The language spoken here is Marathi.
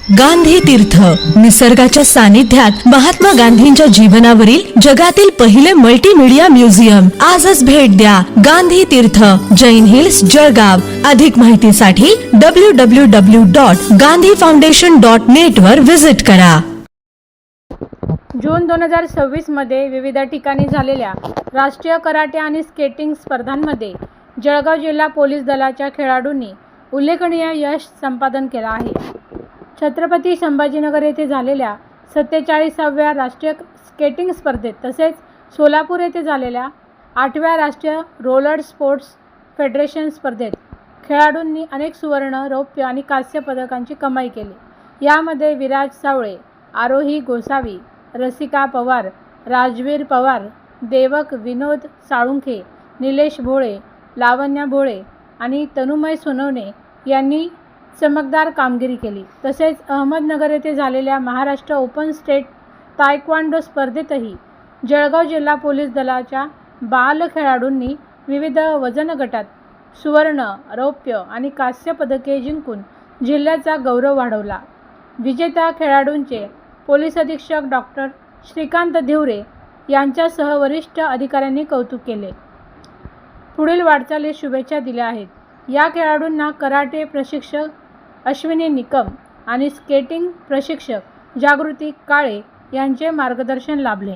गांधी तीर्थ, निसर्गाच्या सानिध्यात महात्मा गांधींच्या जीवनावरील जगातील पहिले मल्टीमीडिया म्युझियम. आजच भेट द्या. गांधी तीर्थ, जैन हिल्स, जळगाव. अधिक माहितीसाठी www.gandhifoundation.net वर विजिट करा. जून 2026 मध्ये विविध ठिकाणी झालेल्या राष्ट्रीय कराटे आणि स्केटिंग स्पर्धांमध्ये जळगाव जिल्हा पोलीस दलाच्या खेळाडूंनी उल्लेखनीय यश संपादन केलं आहे. छत्रपती संभाजीनगर येथे झालेल्या 47व्या राष्ट्रीय स्केटिंग स्पर्धेत तसेच सोलापूर येथे झालेल्या 8व्या राष्ट्रीय रोलर स्पोर्ट्स फेडरेशन स्पर्धेत खेळाडूंनी अनेक सुवर्ण, रौप्य आणि कांस्य पदकांची कमाई केली. यामध्ये विराज सावळे, आरोही गोसावी, रसिका पवार, राजवीर पवार, देवक विनोद साळुंखे, निलेश भोळे, लावण्या भोळे आणि तनुमय सोनवणे यांनी चमकदार कामगिरी केली. तसेच अहमदनगर येथे झालेल्या महाराष्ट्र ओपन स्टेट तायक्वांडो स्पर्धेतही जळगाव जिल्हा पोलीस दलाच्या बाल खेळाडूंनी विविध वजन गटात सुवर्ण, रौप्य आणि कांस्य पदके जिंकून जिल्ह्याचा गौरव वाढवला. विजेत्या खेळाडूंचे पोलीस अधीक्षक डॉक्टर श्रीकांत धिवरे यांच्यासह वरिष्ठ अधिकाऱ्यांनी कौतुक केले. पुढील वाटचालीस शुभेच्छा दिल्या आहेत. या खेळाडूंना कराटे प्रशिक्षक अश्विनी निकम आणि स्केटिंग प्रशिक्षक जागृती काळे यांचे मार्गदर्शन लाभले.